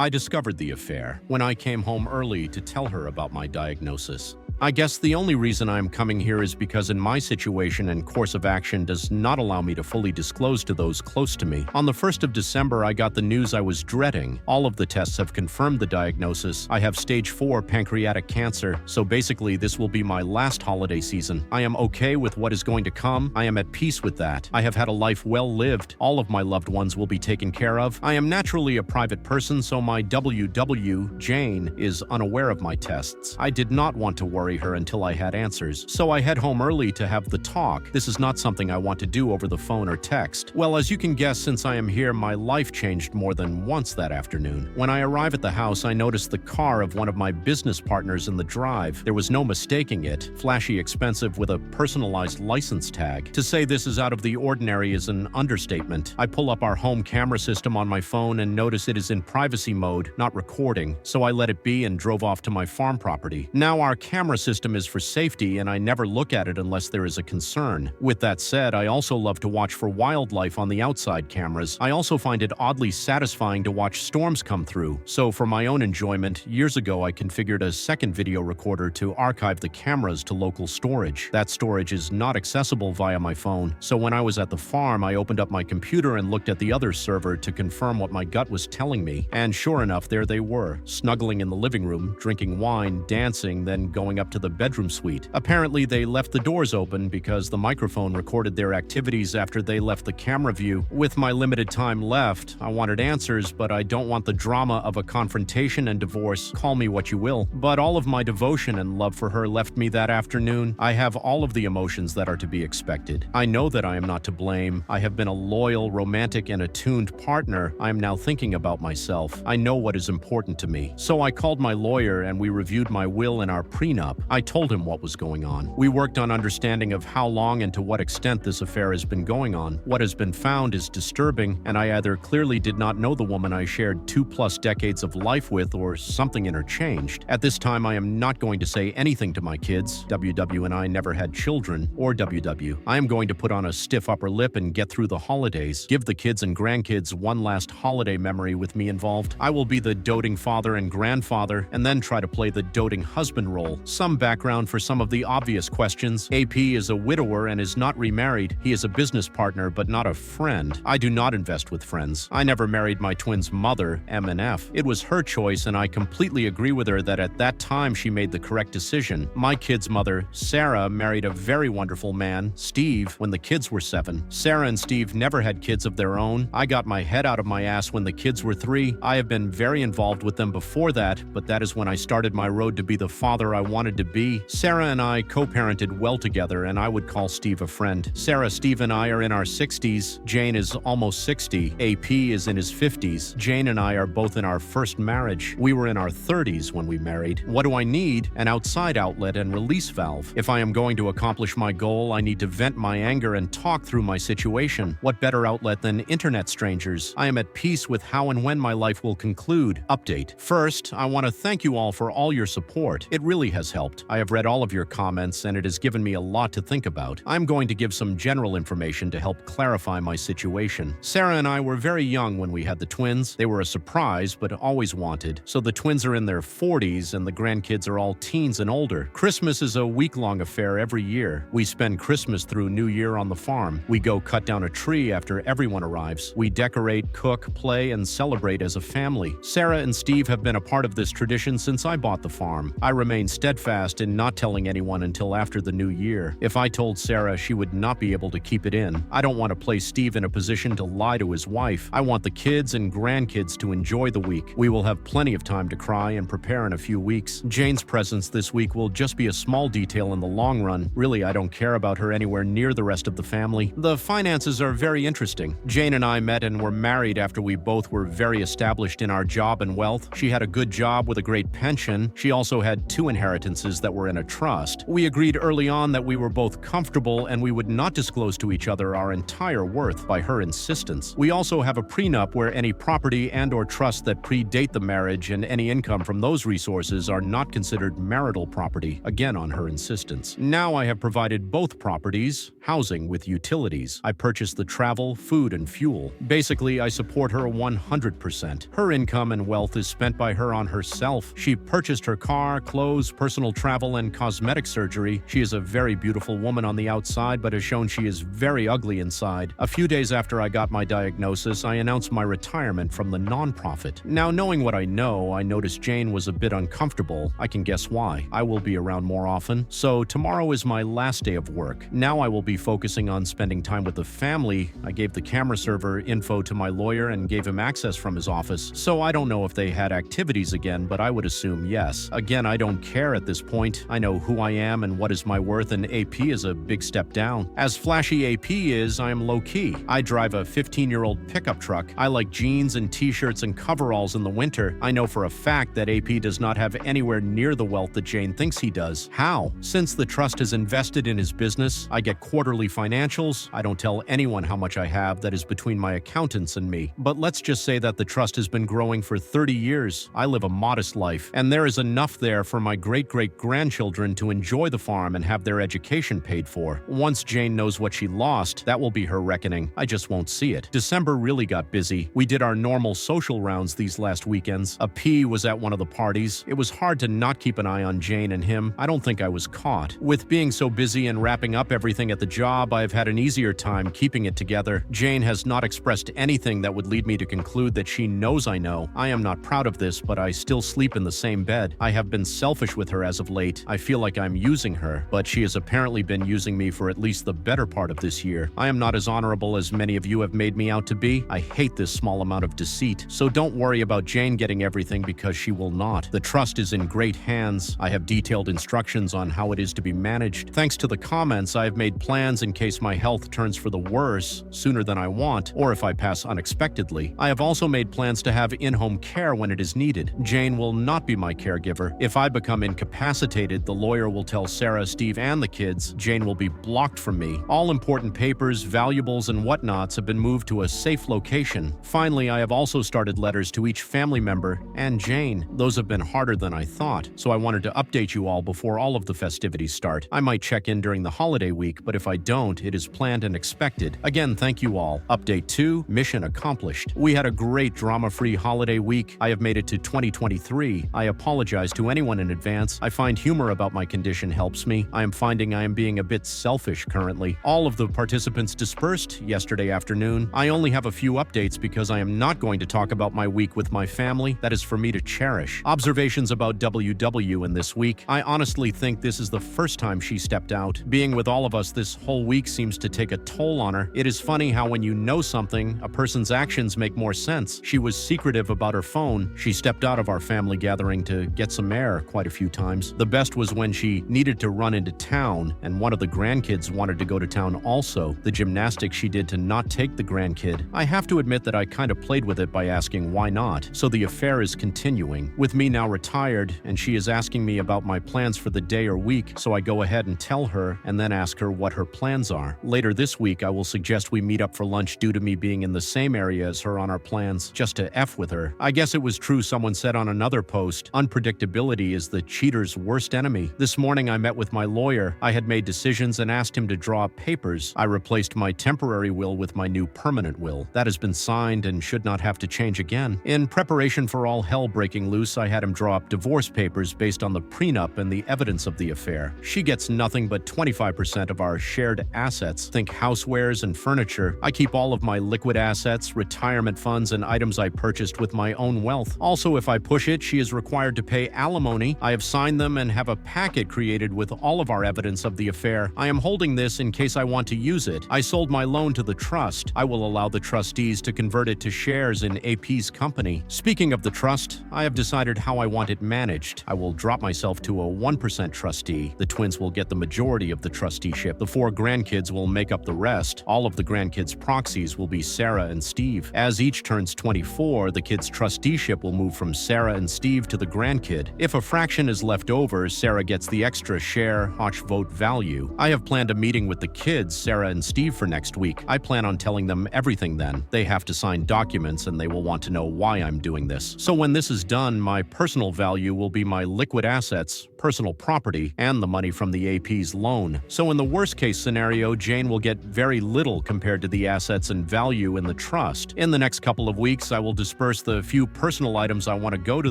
I discovered the affair when I came home early to tell her about my diagnosis. I guess the only reason I'm coming here is because in my situation and course of action does not allow me to fully disclose to those close to me. On the 1st of December, I got the news I was dreading. All of the tests have confirmed the diagnosis. I have stage 4 pancreatic cancer, so basically this will be my last holiday season. I am okay with what is going to come. I am at peace with that. I have had a life well lived. All of my loved ones will be taken care of. I am naturally a private person, so my WW, Jane, is unaware of my tests. I did not want to worry her until I had answers, so I head home early to have the talk. This is not something I want to do over the phone or text. Well, as you can guess, since I am here, my life changed more than once that afternoon. When I arrive at the house, I notice the car of one of my business partners in the drive. There was no mistaking it. Flashy, expensive, with a personalized license tag. To say this is out of the ordinary is an understatement. I pull up our home camera system on my phone and notice it is in privacy mode, not recording, so I let it be and drove off to my farm property. Now our camera system is for safety, and I never look at it unless there is a concern. With that said, I also love to watch for wildlife on the outside cameras. I also find it oddly satisfying to watch storms come through. So for my own enjoyment, years ago I configured a second video recorder to archive the cameras to local storage. That storage is not accessible via my phone, so when I was at the farm, I opened up my computer and looked at the other server to confirm what my gut was telling me. And sure enough, there they were, snuggling in the living room, drinking wine, dancing, then going up to the bedroom suite. Apparently, they left the doors open because the microphone recorded their activities after they left the camera view. With my limited time left, I wanted answers, but I don't want the drama of a confrontation and divorce. Call me what you will. But all of my devotion and love for her left me that afternoon. I have all of the emotions that are to be expected. I know that I am not to blame. I have been a loyal, romantic, and attuned partner. I am now thinking about myself. I know what is important to me. So I called my lawyer and we reviewed my will and our prenup. I told him what was going on. We worked on understanding of how long and to what extent this affair has been going on. What has been found is disturbing, and I either clearly did not know the woman I shared 2+ decades of life with, or something interchanged. At this time, I am not going to say anything to my kids. WW and I never had children, or WW. I am going to put on a stiff upper lip and get through the holidays. Give the kids and grandkids one last holiday memory with me involved. I will be the doting father and grandfather, and then try to play the doting husband role. Some background for some of the obvious questions. AP is a widower and is not remarried. He is a business partner, but not a friend. I do not invest with friends. I never married my twins' mother, M&F. It was her choice, and I completely agree with her that at that time she made the correct decision. My kids' mother, Sarah, married a very wonderful man, Steve, when the kids were 7. Sarah and Steve never had kids of their own. I got my head out of my ass when the kids were 3. I have been very involved with them before that, but that is when I started my road to be the father I wanted to be. Sarah and I co-parented well together, and I would call Steve a friend. Sarah, Steve, and I are in our 60s. Jane is almost 60. AP is in his 50s. Jane and I are both in our first marriage. We were in our 30s when we married. What do I need? An outside outlet and release valve. If I am going to accomplish my goal, I need to vent my anger and talk through my situation. What better outlet than internet strangers? I am at peace with how and when my life will conclude. Update. First, I want to thank you all for all your support. It really has helped. I have read all of your comments, and it has given me a lot to think about. I'm going to give some general information to help clarify my situation. Sarah and I were very young when we had the twins. They were a surprise, but always wanted. So the twins are in their 40s, and the grandkids are all teens and older. Christmas is a week-long affair every year. We spend Christmas through New Year on the farm. We go cut down a tree after everyone arrives. We decorate, cook, play, and celebrate as a family. Sarah and Steve have been a part of this tradition since I bought the farm. I remain steadfast in not telling anyone until after the new year. If I told Sarah, she would not be able to keep it in. I don't want to place Steve in a position to lie to his wife. I want the kids and grandkids to enjoy the week. We will have plenty of time to cry and prepare in a few weeks. Jane's presence this week will just be a small detail in the long run. Really, I don't care about her anywhere near the rest of the family. The finances are very interesting. Jane and I met and were married after we both were very established in our job and wealth. She had a good job with a great pension. She also had 2 inheritance expenses that were in a trust. We agreed early on that we were both comfortable and we would not disclose to each other our entire worth by her insistence. We also have a prenup where any property and/or trust that predate the marriage and any income from those resources are not considered marital property, again on her insistence. Now I have provided both properties, housing with utilities. I purchase the travel, food, and fuel. Basically, I support her 100%. Her income and wealth is spent by her on herself. She purchased her car, clothes, personal travel, and cosmetic surgery. She is a very beautiful woman on the outside, but has shown she is very ugly inside. A few days after I got my diagnosis, I announced my retirement from the nonprofit. Now, knowing what I know, I noticed Jane was a bit uncomfortable. I can guess why. I will be around more often. So tomorrow is my last day of work. Now I will be focusing on spending time with the family. I gave the camera server info to my lawyer and gave him access from his office. So I don't know if they had activities again, but I would assume yes. Again, I don't care at this point. I know who I am and what is my worth, and AP is a big step down. As flashy AP is, I am low-key. I drive a 15-year-old pickup truck. I like jeans and t-shirts and coveralls in the winter. I know for a fact that AP does not have anywhere near the wealth that Jane thinks he does. How? Since the trust has invested in his business, I get quarterly financials. I don't tell anyone how much I have. That is between my accountants and me. But let's just say that the trust has been growing for 30 years. I live a modest life, and there is enough there for my great-great-grandchildren to enjoy the farm and have their education paid for. Once Jane knows what she lost, that will be her reckoning. I just won't see it. December really got busy. We did our normal social rounds these last weekends. A P was at one of the parties. It was hard to not keep an eye on Jane and him. I don't think I was caught. With being so busy and wrapping up everything at the job, I've had an easier time keeping it together. Jane has not expressed anything that would lead me to conclude that she knows I know. I am not proud of this, but I still sleep in the same bed. I have been selfish with her as of late. I feel like I'm using her, but she has apparently been using me for at least the better part of this year. I am not as honorable as many of you have made me out to be. I hate this small amount of deceit. So don't worry about Jane getting everything, because she will not. The trust is in great hands. I have detailed instructions on how it is to be managed. Thanks to the comments, I have made plans in case my health turns for the worse sooner than I want, or if I pass unexpectedly. I have also made plans to have in-home care when it is needed. Jane will not be my caregiver. If I become incapacitated, the lawyer will tell Sarah, Steve, and the kids. Jane will be blocked from me. All important papers, valuables, and whatnots have been moved to a safe location. Finally, I have also started letters to each family member and Jane. Those have been harder than I thought, so I wanted to update you all before all of the festivities start. I might check in during the holiday week, but if I don't, it is planned and expected. Again, thank you all. Update 2, mission accomplished. We had a great drama-free holiday week. I have made it to 2023. I apologize to anyone in advance. I find humor about my condition helps me. I am finding I am being a bit selfish currently. All of the participants dispersed yesterday afternoon. I only have a few updates because I am not going to talk about my week with my family. That is for me to cherish. Observations about WW in this week. I honestly think this is the first time she stepped out. Being with all of us this whole week seems to take a toll on her. It is funny how when you know something, a person's actions make more sense. She was secretive about her phone. She stepped out of our family gathering to get some air quite a few times. The best was when she needed to run into town, and one of the grandkids wanted to go to town also. The gymnastics she did to not take the grandkid. I have to admit that I kind of played with it by asking why not. So the affair is continuing. With me now retired, and she is asking me about my plans for the day or week, so I go ahead and tell her and then ask her what her plans are. Later this week, I will suggest we meet up for lunch due to me being in the same area as her on our plans, just to F with her. I guess it was true someone said on another post, unpredictability is the cheater's worst enemy. This morning I met with my lawyer. I had made decisions and asked him to draw up papers. I replaced my temporary will with my new permanent will. That has been signed and should not have to change again. In preparation for all hell breaking loose, I had him draw up divorce papers based on the prenup and the evidence of the affair. She gets nothing but 25% of our shared assets. Think housewares and furniture. I keep all of my liquid assets, retirement funds, and items I purchased with my own wealth. Also, if I push it, she is required to pay alimony. I have signed them and have a packet created with all of our evidence of the affair. I am holding this in case I want to use it. I sold my loan to the trust. I will allow the trustees to convert it to shares in AP's company. Speaking of the trust, I have decided how I want it managed. I will drop myself to a 1% trustee. The twins will get the majority of the trusteeship. The 4 grandkids will make up the rest. All of the grandkids' proxies will be Sarah and Steve. As each turns 24, the kids' trusteeship will move from Sarah and Steve to the grandkid. If a fraction is left left over, Sarah gets the extra share, Hotch vote value. I have planned a meeting with the kids, Sarah and Steve, for next week. I plan on telling them everything then. They have to sign documents and they will want to know why I'm doing this. So when this is done, my personal value will be my liquid assets, personal property, and the money from the AP's loan. So in the worst case scenario, Jane will get very little compared to the assets and value in the trust. In the next couple of weeks, I will disperse the few personal items I want to go to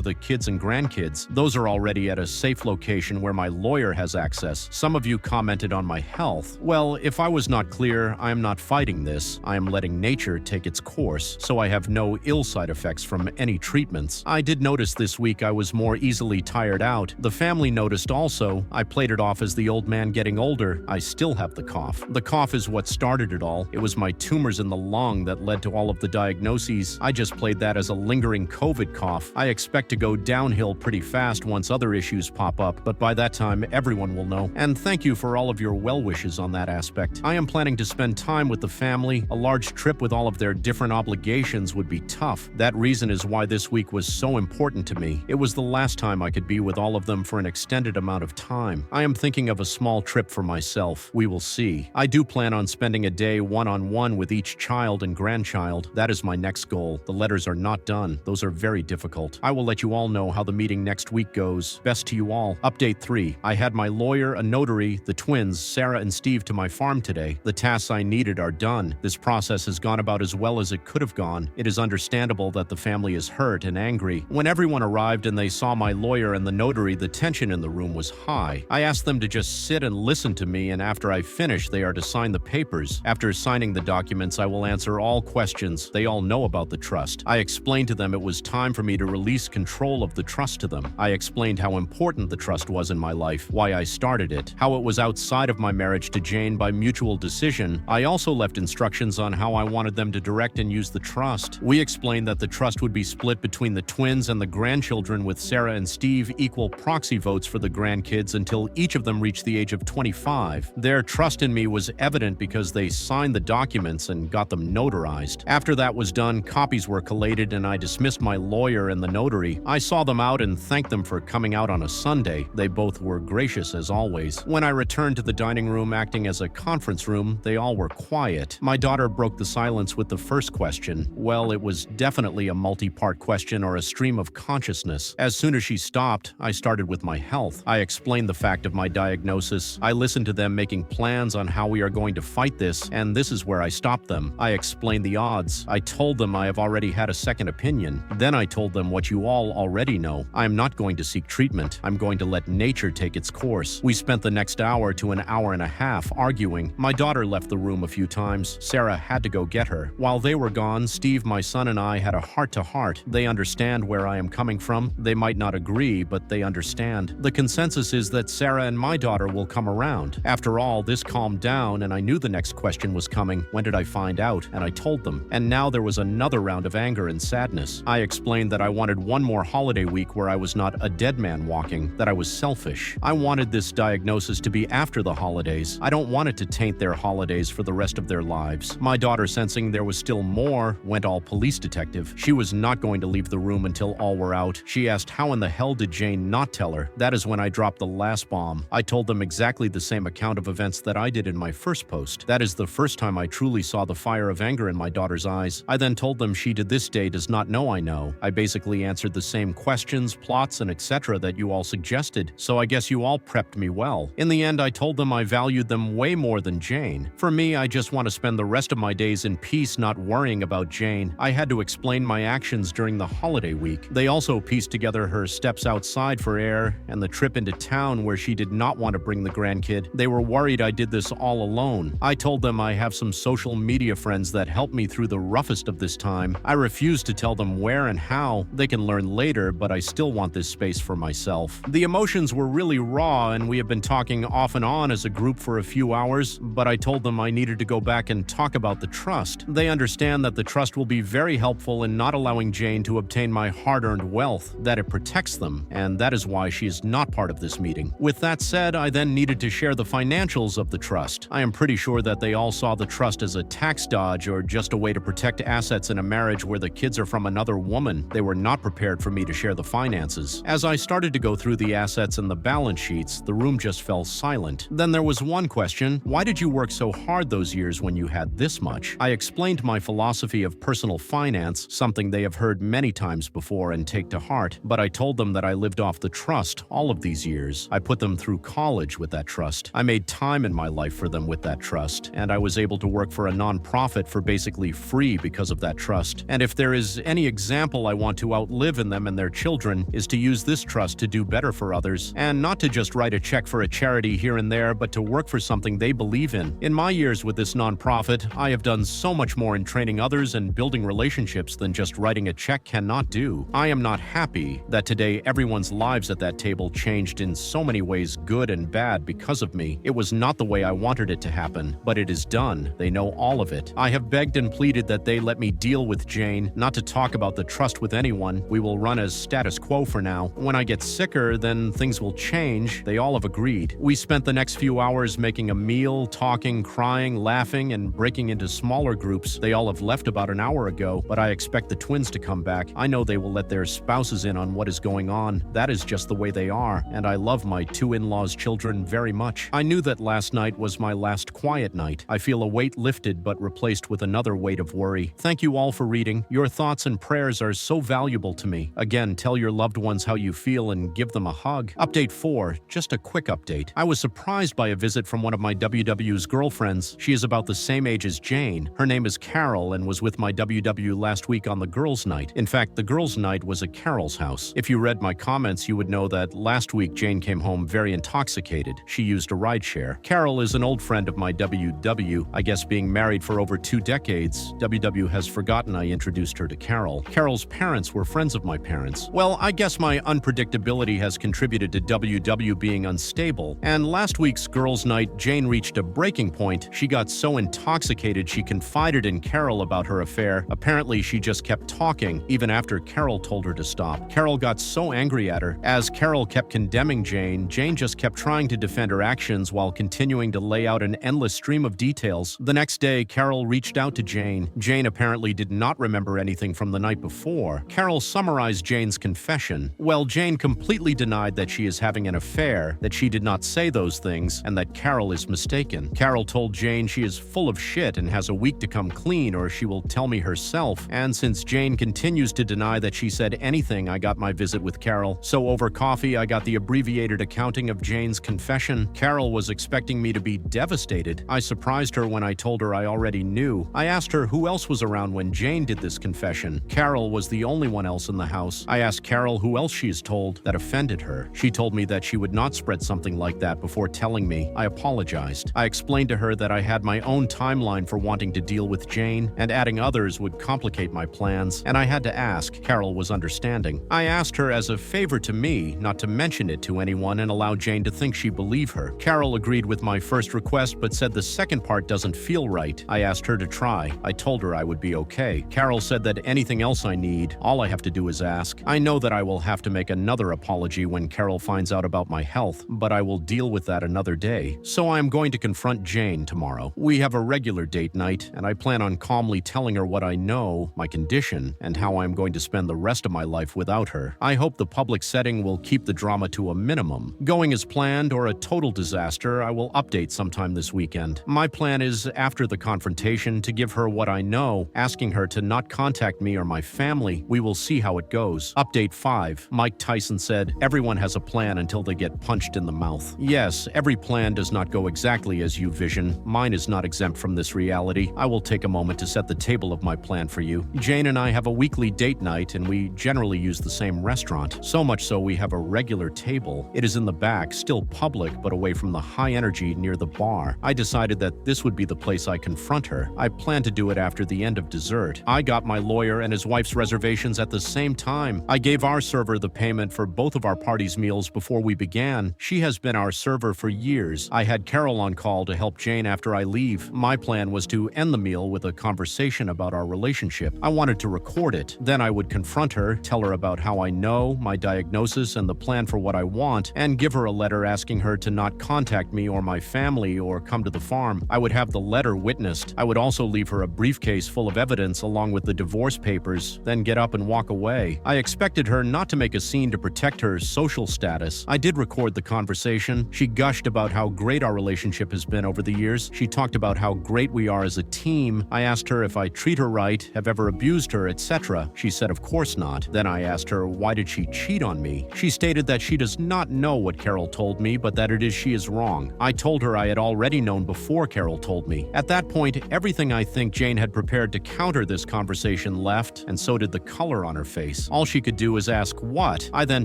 the kids and grandkids. Those are already at a safe location where my lawyer has access. Some of you commented on my health. Well, if I was not clear, I am not fighting this. I am letting nature take its course, so I have no ill side effects from any treatments. I did notice this week I was more easily tired out. The family noticed also. I played it off as the old man getting older. I still have the cough. The cough is what started it all. It was my tumors in the lung that led to all of the diagnoses. I just played that as a lingering COVID cough. I expect to go downhill pretty fast once other issues pop up, but by that time, everyone will know. And thank you for all of your well wishes on that aspect. I am planning to spend time with the family. A large trip with all of their different obligations would be tough. That reason is why this week was so important to me. It was the last time I could be with all of them for an extended amount of time. I am thinking of a small trip for myself. We will see. I do plan on spending a day one-on-one with each child and grandchild. That is my next goal. The letters are not done. Those are very difficult. I will let you all know how the meeting next week goes. Best to you all. Update 3. I had my lawyer, a notary, the twins, Sarah and Steve, to my farm today. The tasks I needed are done. This process has gone about as well as it could have gone. It is understandable that the family is hurt and angry. When everyone arrived and they saw my lawyer and the notary, the tension in the room was high. I asked them to just sit and listen to me, and after I finish, they are to sign the papers. After signing the documents, I will answer all questions. They all know about the trust. I explained to them it was time for me to release control of the trust to them. I explained how important the trust was in my life, why I started it, how it was outside of my marriage to Jane by mutual decision. I also left instructions on how I wanted them to direct and use the trust. We explained that the trust would be split between the twins and the grandchildren, with Sarah and Steve equal proxy votes for the grandkids until each of them reached the age of 25. Their trust in me was evident because they signed the documents and got them notarized. After that was done, copies were collated and I dismissed my lawyer and the notary. I saw them out and thanked them for coming out on a Sunday. They both were gracious as always. When I returned to the dining room acting as a conference room, they all were quiet. My daughter broke the silence with the first question. Well, it was definitely a multi-part question or a stream of consciousness. As soon as she stopped, I started with my health. I explained the fact of my diagnosis. I listened to them making plans on how we are going to fight this, and this is where I stopped them. I explained the odds. I told them I have already had a second opinion. Then I told them what you all already know. I am not going to seek treatment. I'm going to let nature take its course. We spent the next hour to an hour and a half arguing. My daughter left the room a few times. Sarah had to go get her. While they were gone, Steve, my son, and I had a heart-to-heart. They understand where I am coming from. They might not agree, but they understand. The consensus is that Sarah and my daughter will come around. After all, this calmed down, and I knew the next question was coming. When did I find out? And I told them. And now there was another round of anger and sadness. I explained that I wanted one more holiday week where I was not a dead man walking, that I was selfish. I wanted this diagnosis to be after the holidays. I don't want it to taint their holidays for the rest of their lives. My daughter, sensing there was still more, went all police detective. She was not going to leave the room until all were out. She asked how in the hell did Jane not tell her. That is when I dropped the last bomb. I told them exactly the same account of events that I did in my first post. That is the first time I truly saw the fire of anger in my daughter's eyes. I then told them she to this day does not know I know. I basically answered the same questions, plots, and etc. that you all suggested, so I guess you all prepped me well. In the end, I told them I valued them way more than Jane. For me, I just want to spend the rest of my days in peace, not worrying about Jane. I had to explain my actions during the holiday week. They also pieced together her steps outside for air and the trip into town where she did not want to bring the grandkid. They were worried I did this all alone. I told them I have some social media friends that helped me through the roughest of this time. I refused to tell them where and how. They can learn later, but I still want this space for myself. The emotions were really raw, and we have been talking off and on as a group for a few hours, but I told them I needed to go back and talk about the trust. They understand that the trust will be very helpful in not allowing Jane to obtain my hard-earned wealth, that it protects them, and that is why she is not part of this meeting. With that said, I then needed to share the financials of the trust. I am pretty sure that they all saw the trust as a tax dodge or just a way to protect assets in a marriage where the kids are from another woman. They were not prepared for me to share the finances. As I started to go through through the assets and the balance sheets, the room just fell silent. Then there was one question: why did you work so hard those years when you had this much? I explained my philosophy of personal finance, something they have heard many times before and take to heart, but I told them that I lived off the trust all of these years. I put them through college with that trust. I made time in my life for them with that trust, and I was able to work for a nonprofit for basically free because of that trust. And if there is any example I want to outlive in them and their children, is to use this trust to do better for others, and not to just write a check for a charity here and there, but to work for something they believe in. In my years with this nonprofit, I have done so much more in training others and building relationships than just writing a check cannot do. I am not happy that today everyone's lives at that table changed in so many ways, good and bad, because of me. It was not the way I wanted it to happen, but it is done. They know all of it. I have begged and pleaded that they let me deal with Jane, not to talk about the trust with anyone. We will run as status quo for now. When I get sicker, then things will change. They all have agreed. We spent the next few hours making a meal, talking, crying, laughing, and breaking into smaller groups. They all have left about an hour ago, but I expect the twins to come back. I know they will let their spouses in on what is going on. That is just the way they are, and I love my two in-laws' children very much. I knew that last night was my last quiet night. I feel a weight lifted but replaced with another weight of worry. Thank you all for reading. Your thoughts and prayers are so valuable to me. Again, tell your loved ones how you feel and give them a hug. Update 4, just a quick update. I was surprised by a visit from one of my WW's girlfriends. She is about the same age as Jane. Her name is Carol and was with my WW last week on the girls' night. In fact, the girls' night was at Carol's house. If you read my comments, you would know that last week Jane came home very intoxicated. She used a rideshare. Carol is an old friend of my WW. I guess being married for over 2 decades, WW has forgotten I introduced her to Carol. Carol's parents were friends of my parents. Well, I guess my unpredictability has contributed to WW being unstable. And last week's girls' night, Jane reached a breaking point. She got so intoxicated she confided in Carol about her affair. Apparently, she just kept talking, even after Carol told her to stop. Carol got so angry at her. As Carol kept condemning Jane, Jane just kept trying to defend her actions while continuing to lay out an endless stream of details. The next day, Carol reached out to Jane. Jane apparently did not remember anything from the night before. Carol summarized Jane's confession. Well, Jane completely denied that she is having an affair, that she did not say those things, and that Carol is mistaken. Carol told Jane she is full of shit and has a week to come clean or she will tell me herself. And since Jane continues to deny that she said anything, I got my visit with Carol. So over coffee, I got the abbreviated accounting of Jane's confession. Carol was expecting me to be devastated. I surprised her when I told her I already knew. I asked her who else was around when Jane did this confession. Carol was the only one else in the house. I asked Carol who else she is told that offended her. She told me that she would not spread something like that before telling me. I apologized. I explained to her that I had my own timeline for wanting to deal with Jane, and adding others would complicate my plans, and I had to ask. Carol was understanding. I asked her as a favor to me not to mention it to anyone and allow Jane to think she believed her. Carol agreed with my first request but said the second part doesn't feel right. I asked her to try. I told her I would be okay. Carol said that anything else I need, all I have to do is ask. I know that I will have to make another apology when Carol finds out about my health, but I will deal with that another day. So I am going to confront Jane tomorrow. We have a regular date night, and I plan on calmly telling her what I know, my condition, and how I am going to spend the rest of my life without her. I hope the public setting will keep the drama to a minimum. Going as planned or a total disaster, I will update sometime this weekend. My plan is, after the confrontation, to give her what I know, asking her to not contact me or my family. We will see how it goes. Update 5. Mike Tyson said, everyone has a plan until they get punched in the mouth. Yes, every plan does not go exactly as you vision. Mine is not exempt from this reality. I will take a moment to set the table of my plan for you. Jane and I have a weekly date night, and we generally use the same restaurant. So much so we have a regular table. It is in the back, still public, but away from the high energy near the bar. I decided that this would be the place I confront her. I plan to do it after the end of dessert. I got my lawyer and his wife's reservations at the same time. I gave our server the payment for both of our party's meals before we began. She has been our server for years. I had Carol on call to help Jane after I leave. My plan was to end the meal with a conversation about our relationship. I wanted to record it. Then I would confront her, tell her about how I know, my diagnosis, and the plan for what I want, and give her a letter asking her to not contact me or my family or come to the farm. I would have the letter witnessed. I would also leave her a briefcase full of evidence along with the divorce papers, then get up and walk away. I expected her not to make a scene to protect her her social status. I did record the conversation. She gushed about how great our relationship has been over the years. She talked about how great we are as a team. I asked her if I treat her right, have ever abused her, etc. She said of course not. Then I asked her why did she cheat on me. She stated that she does not know what Carol told me, but that it is she is wrong. I told her I had already known before Carol told me. At that point, everything I think Jane had prepared to counter this conversation left, and so did the color on her face. All she could do was ask, what? I then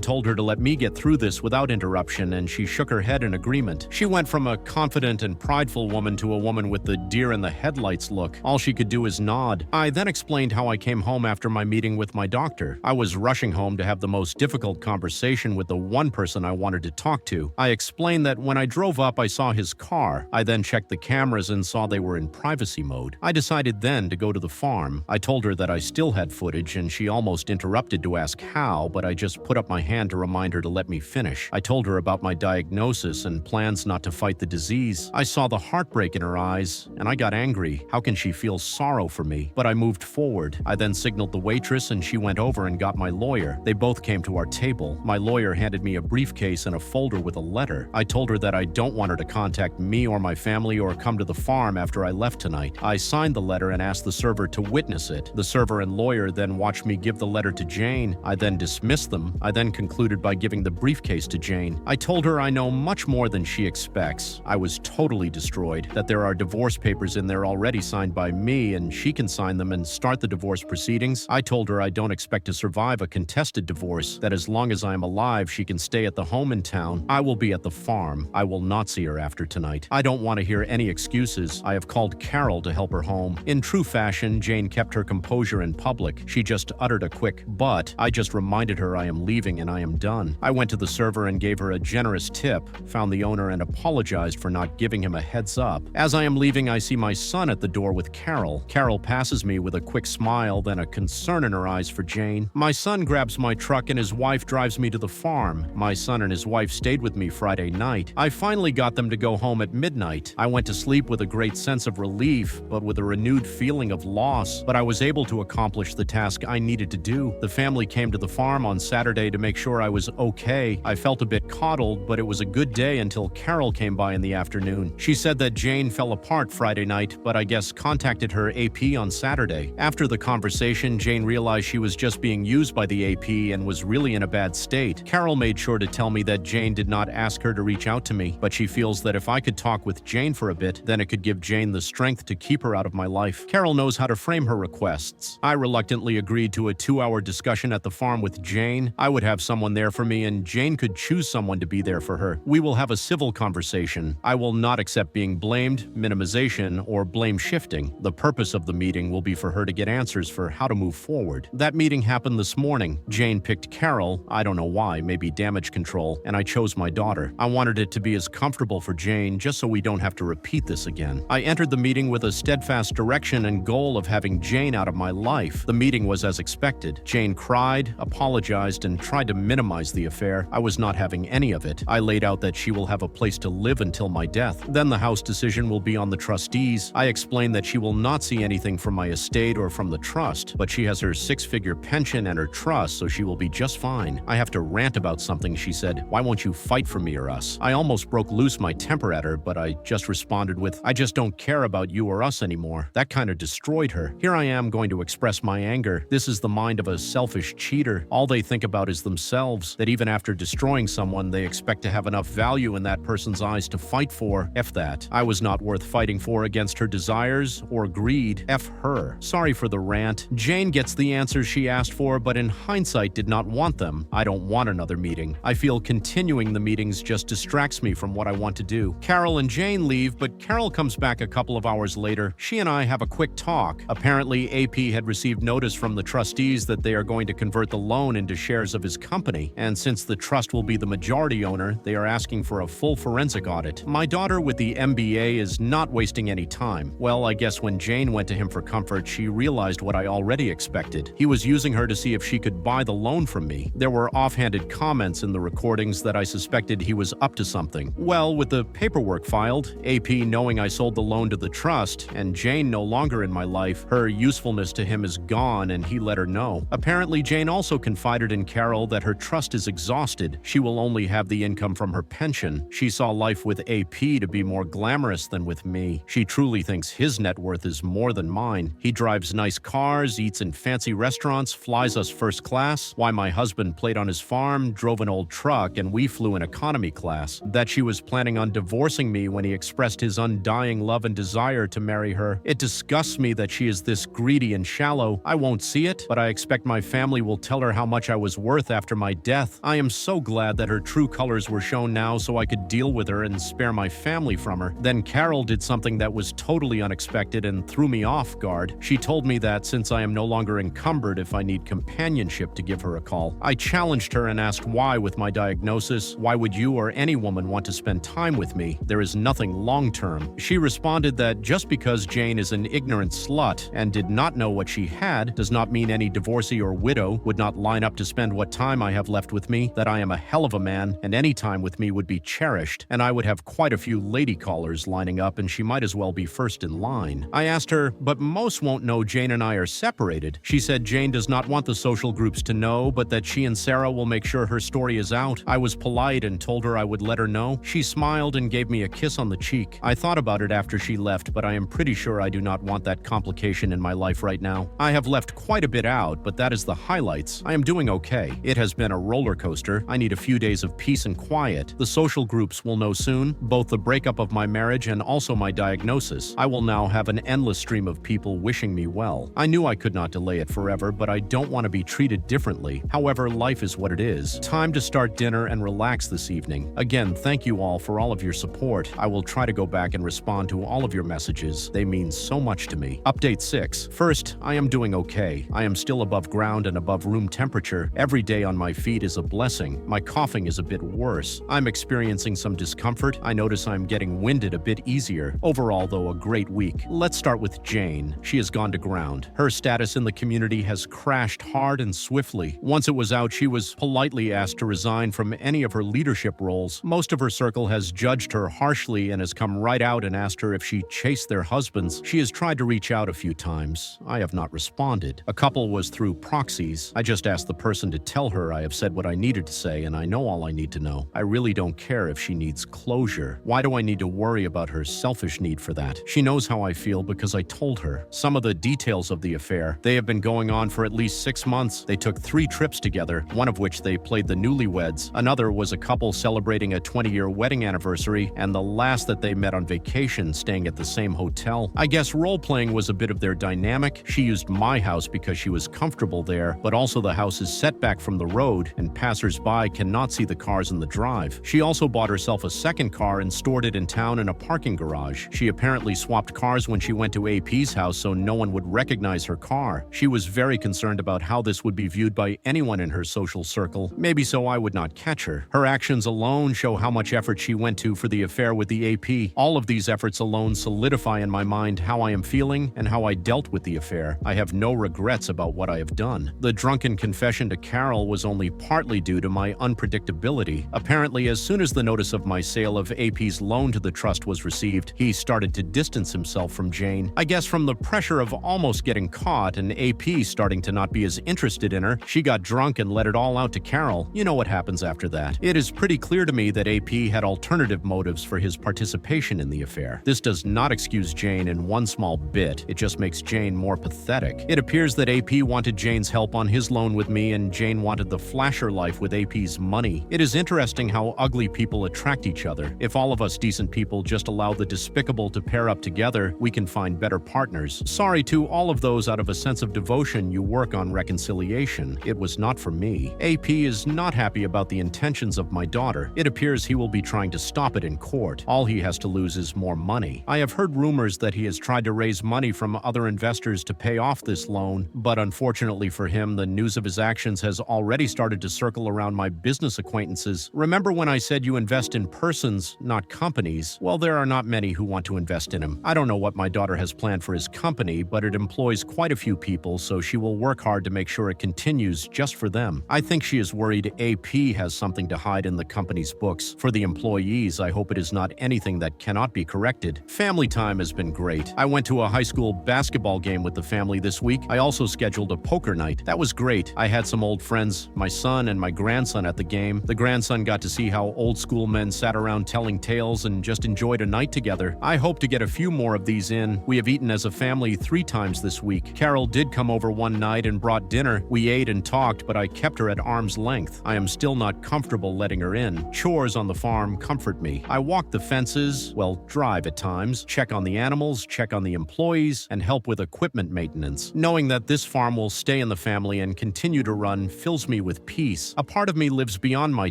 told her to let me get through this without interruption, and she shook her head in agreement. She went from a confident and prideful woman to a woman with the deer in the headlights look. All she could do is nod. I then explained how I came home after my meeting with my doctor. I was rushing home to have the most difficult conversation with the one person I wanted to talk to. I explained that when I drove up, I saw his car. I then checked the cameras and saw they were in privacy mode. I decided then to go to the farm. I told her that I still had footage, and she almost interrupted to ask how, but I just put up my hand to remind her to let me finish. I told her about my diagnosis and plans not to fight the disease. I saw the heartbreak in her eyes, and I got angry. How can she feel sorrow for me? But I moved forward. I then signaled the waitress, and she went over and got my lawyer. They both came to our table. My lawyer handed me a briefcase and a folder with a letter. I told her that I don't want her to contact me or my family or come to the farm after I left tonight. I signed the letter and asked the server to witness it. The server and lawyer then watched me give the letter to Jane. I then dismissed them. I then concluded by giving the briefcase to Jane. I told her I know much more than she expects. I was totally destroyed, that there are divorce papers in there already signed by me and she can sign them and start the divorce proceedings. I told her I don't expect to survive a contested divorce, that as long as I am alive she can stay at the home in town. I will be at the farm. I will not see her after tonight. I don't want to hear any excuses. I have called Carol to help her home. In true fashion, Jane kept her composure in public. She just uttered a quick "but." I just reminded her I am leaving and I am done. I went to the server and gave her a generous tip, found the owner and apologized for not giving him a heads up. As I am leaving, I see my son at the door with Carol. Carol passes me with a quick smile, then a concern in her eyes for Jane. My son grabs my truck and his wife drives me to the farm. My son and his wife stayed with me Friday night. I finally got them to go home at midnight. I went to sleep with a great sense of relief, but with a renewed feeling of loss. But I was able to accomplish the task I needed to do. The family came to the farm on Saturday to make sure I was okay. I felt a bit coddled, but it was a good day until Carol came by in the afternoon. She said that Jane fell apart Friday night, but I guess contacted her AP on Saturday. After the conversation, Jane realized she was just being used by the AP and was really in a bad state. Carol made sure to tell me that Jane did not ask her to reach out to me, but she feels that if I could talk with Jane for a bit, then it could give Jane the strength to keep her out of my life. Carol knows how to frame her requests. I reluctantly agreed to a 2-hour discussion at the farm with Jane. I would have someone there for me and Jane could choose someone to be there for her. We will have a civil conversation. I will not accept being blamed, minimization, or blame shifting. The purpose of the meeting will be for her to get answers for how to move forward. That meeting happened this morning. Jane picked Carol. I don't know why, maybe damage control, and I chose my daughter. I wanted it to be as comfortable for Jane just so we don't have to repeat this again. I entered the meeting with a steadfast direction and goal of having Jane out of my life. The meeting was as expected. Jane cried, apologized, and tried to minimize the affair. I was not having any of it. I laid out that she will have a place to live until my death. Then the house decision will be on the trustees. I explained that she will not see anything from my estate or from the trust, but she has her 6-figure pension and her trust, so she will be just fine. I have to rant about something, she said. Why won't you fight for me or us? I almost broke loose my temper at her, but I just responded with, I just don't care about you or us anymore. That kind of destroyed her. Here I am going to express my anger. This is the mind of a selfish cheater. All they think about is themselves, that even after destroying someone, they expect to have enough value in that person's eyes to fight for. F that. I was not worth fighting for against her desires or greed. F her. Sorry for the rant. Jane gets the answers she asked for, but in hindsight did not want them. I don't want another meeting. I feel continuing the meetings just distracts me from what I want to do. Carol and Jane leave, but Carol comes back a couple of hours later. She and I have a quick talk. Apparently, AP had received notice from the trustees that they are going to convert the loan into shares of his company, and since the trust will be the majority owner, they are asking for a full forensic audit. My daughter with the MBA is not wasting any time. Well, I guess when Jane went to him for comfort, she realized what I already expected. He was using her to see if she could buy the loan from me. There were offhanded comments in the recordings that I suspected he was up to something. Well, with the paperwork filed, AP knowing I sold the loan to the trust, and Jane no longer in my life, her usefulness to him is gone and he let her know. Apparently, Jane also confided in Carol that her trust trust is exhausted, she will only have the income from her pension. She saw life with AP to be more glamorous than with me. She truly thinks his net worth is more than mine. He drives nice cars, eats in fancy restaurants, flies us first class. Why my husband played on his farm, drove an old truck, and we flew in economy class. That she was planning on divorcing me when he expressed his undying love and desire to marry her. It disgusts me that she is this greedy and shallow. I won't see it, but I expect my family will tell her how much I was worth after my death. I am so glad that her true colors were shown now so I could deal with her and spare my family from her. Then Carol did something that was totally unexpected and threw me off guard. She told me that since I am no longer encumbered, if I need companionship, to give her a call. I challenged her and asked why with my diagnosis. Why would you or any woman want to spend time with me? There is nothing long-term. She responded that just because Jane is an ignorant slut and did not know what she had does not mean any divorcee or widow would not line up to spend what time I have left with me, that I am a hell of a man and any time with me would be cherished, and I would have quite a few lady callers lining up and she might as well be first in line. I asked her, but most won't know Jane and I are separated. She said Jane does not want the social groups to know, but that she and Sarah will make sure her story is out. I was polite and told her I would let her know. She smiled and gave me a kiss on the cheek. I thought about it after she left, but I am pretty sure I do not want that complication in my life right now. I have left quite a bit out, but that is the highlights. I am doing okay. It has been a roller coaster. I need a few days of peace and quiet. The social groups will know soon, both the breakup of my marriage and also my diagnosis. I will now have an endless stream of people wishing me well. I knew I could not delay it forever, but I don't want to be treated differently. However, life is what it is. Time to start dinner and relax this evening. Again, thank you all for all of your support. I will try to go back and respond to all of your messages. They mean so much to me. Update 6. First, I am doing okay. I am still above ground and above room temperature. Every day on my feet is a blessing. My coughing is a bit worse. I'm experiencing some discomfort. I notice I'm getting winded a bit easier. Overall, though, a great week. Let's start with Jane. She has gone to ground. Her status in the community has crashed hard and swiftly. Once it was out, she was politely asked to resign from any of her leadership roles. Most of her circle has judged her harshly and has come right out and asked her if she chased their husbands. She has tried to reach out a few times. I have not responded. A couple was through proxies. I just asked the person to tell her I have said what I needed to say and I know all I need to know. I really don't care if she needs closure. Why do I need to worry about her selfish need for that? She knows how I feel because I told her. Some of the details of the affair. They have been going on for at least 6 months. They took 3 trips together, one of which they played the newlyweds. Another was a couple celebrating a 20-year wedding anniversary, and the last that they met on vacation, staying at the same hotel. I guess role-playing was a bit of their dynamic. She used my house because she was comfortable there, but also the house is set back from the road, and passers-by cannot see the cars in the drive. She also bought herself a second car and stored it in town in a parking garage. She apparently swapped cars when she went to AP's house so no one would recognize her car. She was very concerned about how this would be viewed by anyone in her social circle, maybe so I would not catch her. Her actions alone show how much effort she went to for the affair with the AP. All of these efforts alone solidify in my mind how I am feeling and how I dealt with the affair. I have no regrets about what I have done. The drunken confession to Carol was only partly due to my unpredictability. Apparently, as soon as the notice of my sale of AP's loan to the trust was received, he started to distance himself from Jane. I guess from the pressure of almost getting caught and AP starting to not be as interested in her, she got drunk and let it all out to Carol. You know what happens after that. It is pretty clear to me that AP had alternative motives for his participation in the affair. This does not excuse Jane in one small bit. It just makes Jane more pathetic. It appears that AP wanted Jane's help on his loan with me and Jane wanted the flasher life with AP's money. It is interesting how ugly people attract each other. If all of us decent people just allow the despicable to pair up together, we can find better partners. Sorry to all of those out of a sense of devotion you work on reconciliation. It was not for me. AP is not happy about the intentions of my daughter. It appears he will be trying to stop it in court. All he has to lose is more money. I have heard rumors that he has tried to raise money from other investors to pay off this loan, but unfortunately for him, the news of his actions has already started to circle around my business acquaintances. Remember when I said you invest in persons, not companies? Well, there are not many who want to invest in him. I don't know what my daughter has planned for his company, but it employs quite a few people, so she will work hard to make sure it continues just for them. I think she is worried AP has something to hide in the company's books. For the employees, I hope it is not anything that cannot be corrected. Family time has been great. I went to a high school basketball game with the family this week. I also scheduled a poker night. That was great. I had some old friends, my son and my grandson at the game. The grandson got to see how old school men sat around telling tales and just enjoyed a night together. I hope to get a few more of these in. We have eaten as a family 3 times this week. Carol did come over one night and brought dinner. We ate and talked, but I kept her at arm's length. I am still not comfortable letting her in. Chores on the farm comfort me. I walk the fences, well, drive at times, check on the animals, check on the employees, and help with equipment maintenance. Knowing that this farm will stay in the family and continue to run fills me with peace. A part of me lives beyond my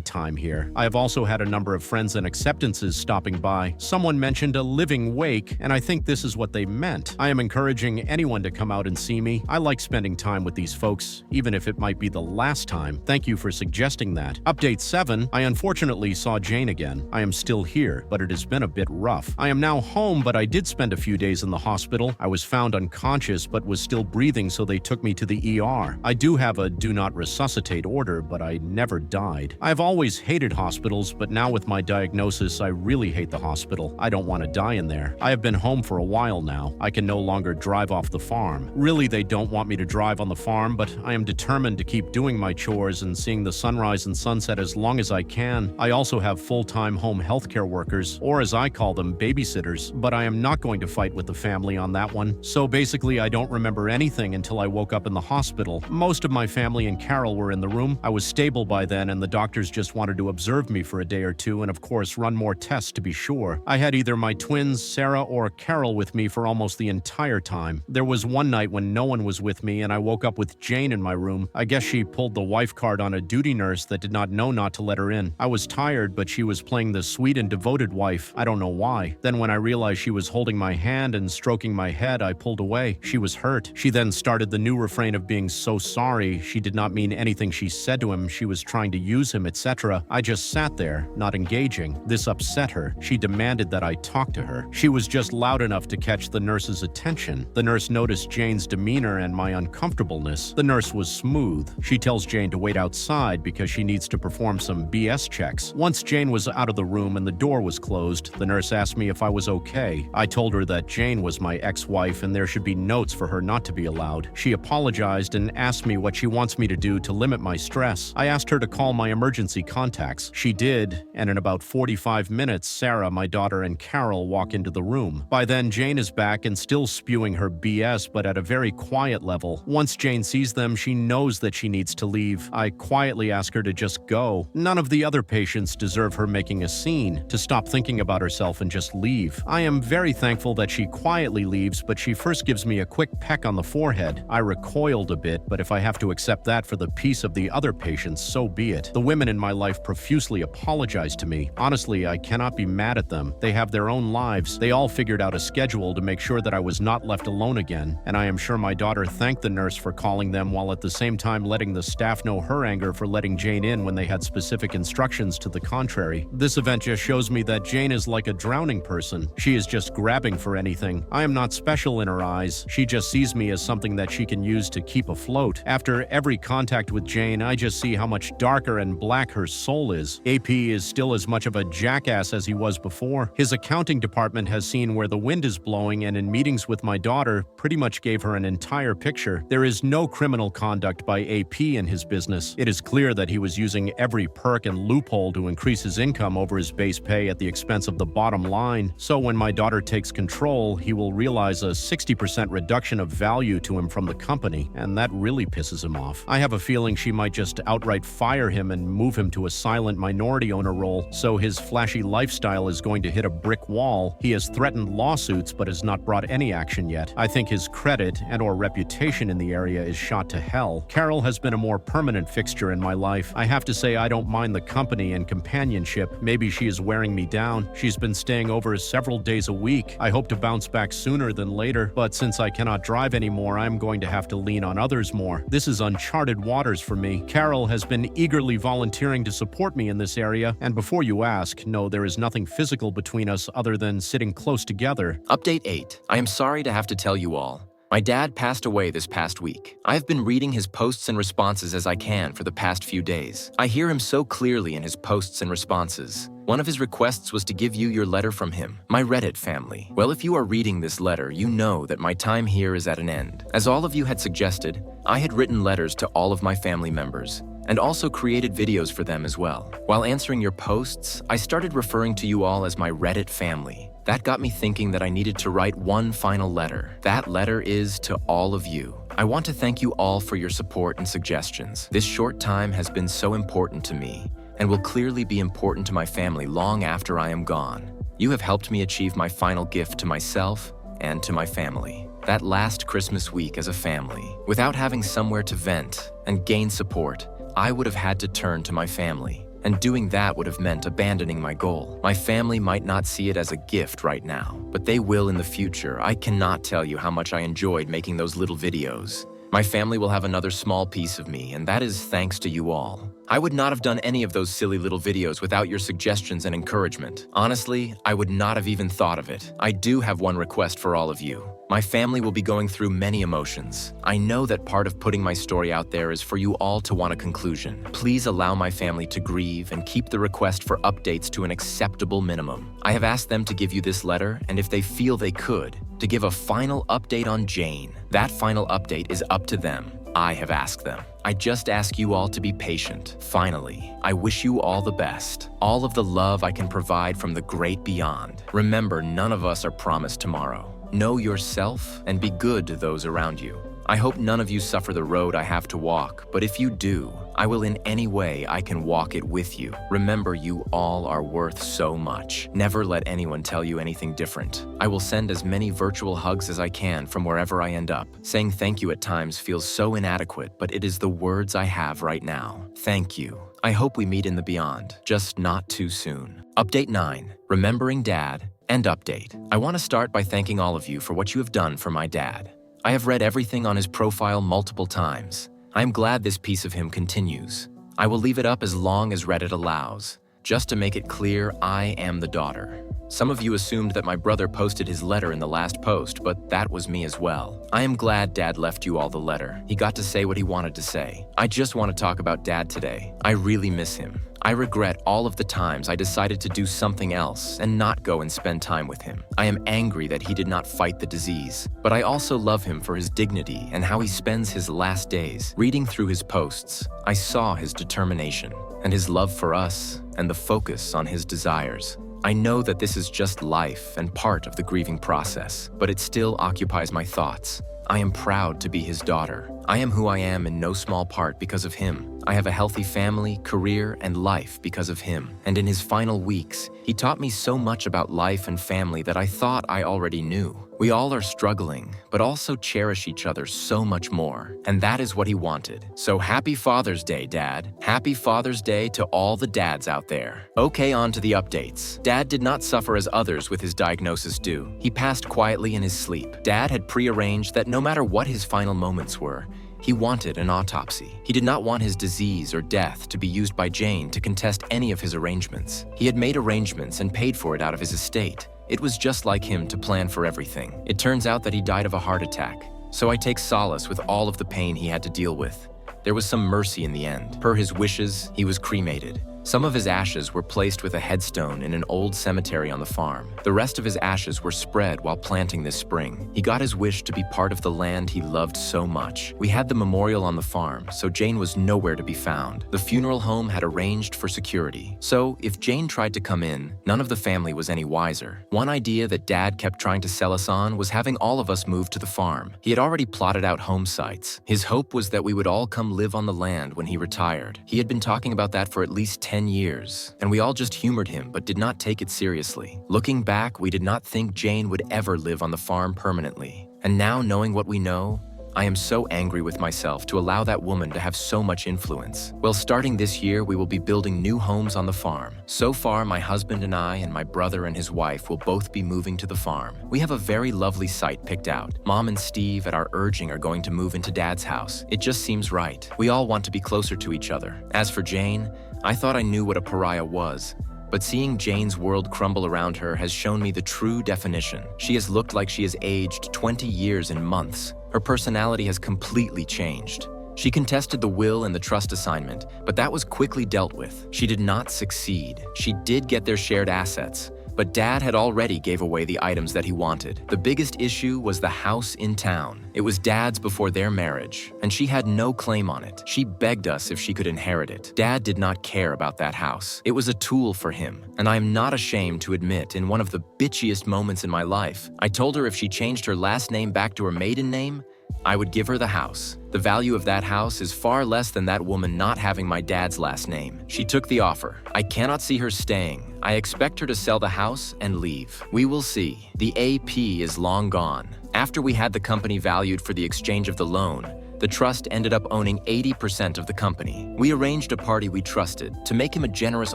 time here. I have also had a number of friends and acceptances stopping by. Someone mentioned a living wake, and I think this is what they meant. I am encouraging anyone to come out and see me. I like spending time with these folks, even if it might be the last time. Thank you for suggesting that. Update 7. I unfortunately saw Jane again. I am still here, but it has been a bit rough. I am now home, but I did spend a few days in the hospital. I was found unconscious, but was still breathing, so they took me to the ER. I do have a do not resuscitate order, but I never died. I've always hated hospitals, but now with my diagnosis, I really hate the hospital. I don't want to die in there. I have been home for a while now. I can no longer drive off the farm. Really, they don't want me to drive on the farm, but I am determined to keep doing my chores and seeing the sunrise and sunset as long as I can. I also have full-time home healthcare workers, or as I call them, babysitters, but I am not going to fight with the family on that one. So basically, I don't remember anything until I woke up in the hospital. Most of my family and Carol were in the room. I was stable by then, and the doctors just wanted to observe me for a day or two and, of course, run more tests to be sure. I had either my twins, Sarah, or Carol with me for almost the entire time. There was one night when no one was with me, and I woke up with Jane in my room. I guess she pulled the wife card on a duty nurse that did not know not to let her in. I was tired, but she was playing the sweet and devoted wife. I don't know why. Then when I realized she was holding my hand and stroking my head, I pulled away. She was hurt. She then started the new refrain of being so sorry. She did not mean anything she said to him. She was trying to use him, etc. I just sat there, not engaging. This upset her. She demanded that I talk to her. She was just loud enough to catch the nurse's attention. The nurse noticed Jane's demeanor and my uncomfortableness. The nurse was smooth. She tells Jane to wait outside because she needs to perform some BS checks. Once Jane was out of the room and the door was closed, the nurse asked me if I was okay. I told her that Jane was my ex-wife and there should be notes for her not to be allowed. She apologized and asked me what she wants me to do to limit my stress. I asked her to call my emergency contacts. She did, and in about 45 minutes, Sarah, my daughter, and Carol walk into the room. By then, Jane is back and still spewing her BS, but at a very quiet level. Once Jane sees them, she knows that she needs to leave. I quietly ask her to just go. None of the other patients deserve her making a scene, to stop thinking about herself and just leave. I am very thankful that she quietly leaves, but she first gives me a quick peck on the forehead. I recoiled a bit, but if I have to accept that for the peace of the other patients, so be it. The women in my life profusely apologize to me. Honestly, I cannot be mad at them. They have their own lives. They all figured out a schedule to make sure that I was not left alone again, and I am sure my daughter thanked the nurse for calling them while at the same time letting the staff know her anger for letting Jane in when they had specific instructions to the contrary. This event just shows me that Jane is like a drowning person. She is just grabbing for anything. I am not special in her eyes. She just sees me as something that she can use to keep afloat. After every contact with Jane, I just see how much darker and black her soul is. AP is still as much of a jackass as he was before. His accounting department has seen where the wind is blowing, and in meetings with my daughter, pretty much gave her an entire picture. There is no criminal conduct by AP in his business. It is clear that he was using every perk and loophole to increase his income over his base pay at the expense of the bottom line. So when my daughter takes control, he will realize a 60% reduction of value to him from the company, and that really pisses him off. I have a feeling she might just outright fire him and move him to a silent minority owner role, so his flashy lifestyle is going to hit a brick wall. He has threatened lawsuits but has not brought any action yet. I think his credit and/or reputation in the area is shot to hell. Carol has been a more permanent fixture in my life. I have to say I don't mind the company and companionship. Maybe she is wearing me down. She's been staying over several days a week. I hope to bounce back sooner than later, but since I cannot drive anymore, I'm going to have to lean on others more. This is uncharted waters for me. Carol has been eagerly volunteering to support me in this area, and before you ask, no, there is nothing physical between us other than sitting close together. Update 8. I am sorry to have to tell you all. My dad passed away this past week. I have been reading his posts and responses as I can for the past few days. I hear him so clearly in his posts and responses. One of his requests was to give you your letter from him, my Reddit family. Well, if you are reading this letter, you know that my time here is at an end. As all of you had suggested, I had written letters to all of my family members. and also created videos for them as well. While answering your posts, I started referring to you all as my Reddit family. That got me thinking that I needed to write one final letter. That letter is to all of you. I want to thank you all for your support and suggestions. This short time has been so important to me and will clearly be important to my family long after I am gone. You have helped me achieve my final gift to myself and to my family. That last Christmas week as a family, without having somewhere to vent and gain support, I would have had to turn to my family. And doing that would have meant abandoning my goal. My family might not see it as a gift right now, but they will in the future. I cannot tell you how much I enjoyed making those little videos. My family will have another small piece of me, and that is thanks to you all. I would not have done any of those silly little videos without your suggestions and encouragement. Honestly, I would not have even thought of it. I do have one request for all of you. My family will be going through many emotions. I know that part of putting my story out there is for you all to want a conclusion. Please allow my family to grieve and keep the request for updates to an acceptable minimum. I have asked them to give you this letter, and if they feel they could, to give a final update on Jane. That final update is up to them. I have asked them. I just ask you all to be patient. Finally, I wish you all the best. All of the love I can provide from the great beyond. Remember, none of us are promised tomorrow. Know yourself and be good to those around you. I hope none of you suffer the road I have to walk, but if you do, I will in any way I can walk it with you. Remember, you all are worth so much. Never let anyone tell you anything different. I will send as many virtual hugs as I can from wherever I end up. Saying thank you at times feels so inadequate, but it is the words I have right now. Thank you. I hope we meet in the beyond, just not too soon. Update 9, Remembering Dad, and update. I want to start by thanking all of you for what you have done for my dad. I have read everything on his profile multiple times. I am glad this piece of him continues. I will leave it up as long as Reddit allows. Just to make it clear, I am the daughter. Some of you assumed that my brother posted his letter in the last post, but that was me as well. I am glad Dad left you all the letter. He got to say what he wanted to say. I just want to talk about Dad today. I really miss him. I regret all of the times I decided to do something else and not go and spend time with him. I am angry that he did not fight the disease, but I also love him for his dignity and how he spends his last days. Reading through his posts, I saw his determination and his love for us and the focus on his desires. I know that this is just life and part of the grieving process, but it still occupies my thoughts. I am proud to be his daughter. I am who I am in no small part because of him. I have a healthy family, career, and life because of him. And in his final weeks, he taught me so much about life and family that I thought I already knew. We all are struggling, but also cherish each other so much more. And that is what he wanted. So happy Father's Day, Dad. Happy Father's Day to all the dads out there. Okay, on to the updates. Dad did not suffer as others with his diagnosis do. He passed quietly in his sleep. Dad had prearranged that no matter what his final moments were, he wanted an autopsy. He did not want his disease or death to be used by Jane to contest any of his arrangements. He had made arrangements and paid for it out of his estate. It was just like him to plan for everything. It turns out that he died of a heart attack, so I take solace with all of the pain he had to deal with. There was some mercy in the end. Per his wishes, he was cremated. Some of his ashes were placed with a headstone in an old cemetery on the farm. The rest of his ashes were spread while planting this spring. He got his wish to be part of the land he loved so much. We had the memorial on the farm, so Jane was nowhere to be found. The funeral home had arranged for security. So if Jane tried to come in, none of the family was any wiser. One idea that Dad kept trying to sell us on was having all of us move to the farm. He had already plotted out home sites. His hope was that we would all come live on the land when he retired. He had been talking about that for at least 10 years, and we all just humored him but did not take it seriously. Looking back, we did not think Jane would ever live on the farm permanently. And now, knowing what we know, I am so angry with myself to allow that woman to have so much influence. Well, starting this year, we will be building new homes on the farm. So far, my husband and I and my brother and his wife will both be moving to the farm. We have a very lovely site picked out. Mom and Steve, at our urging, are going to move into Dad's house. It just seems right. We all want to be closer to each other. As for Jane, I thought I knew what a pariah was, but seeing Jane's world crumble around her has shown me the true definition. She has looked like she has aged 20 years in months. Her personality has completely changed. She contested the will and the trust assignment, but that was quickly dealt with. She did not succeed. She did get their shared assets, but Dad had already gave away the items that he wanted. The biggest issue was the house in town. It was Dad's before their marriage, and she had no claim on it. She begged us if she could inherit it. Dad did not care about that house. It was a tool for him, and I am not ashamed to admit in one of the bitchiest moments in my life, I told her if she changed her last name back to her maiden name, I would give her the house. The value of that house is far less than that woman not having my dad's last name. She took the offer. I cannot see her staying. I expect her to sell the house and leave. We will see. The AP is long gone. After we had the company valued for the exchange of the loan, the trust ended up owning 80% of the company. We arranged a party we trusted to make him a generous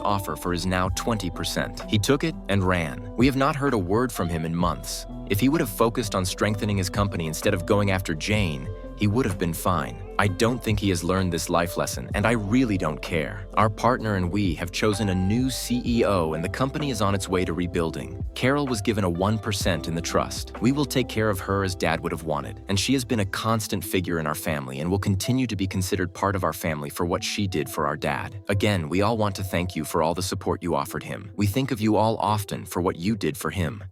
offer for his now 20%. He took it and ran. We have not heard a word from him in months. If he would have focused on strengthening his company instead of going after Jane, he would have been fine. I don't think he has learned this life lesson, and I really don't care. Our partner and we have chosen a new CEO, and the company is on its way to rebuilding. Carol was given a 1% in the trust. We will take care of her as Dad would have wanted, and she has been a constant figure in our family and will continue to be considered part of our family for what she did for our dad. Again, we all want to thank you for all the support you offered him. We think of you all often for what you did for him.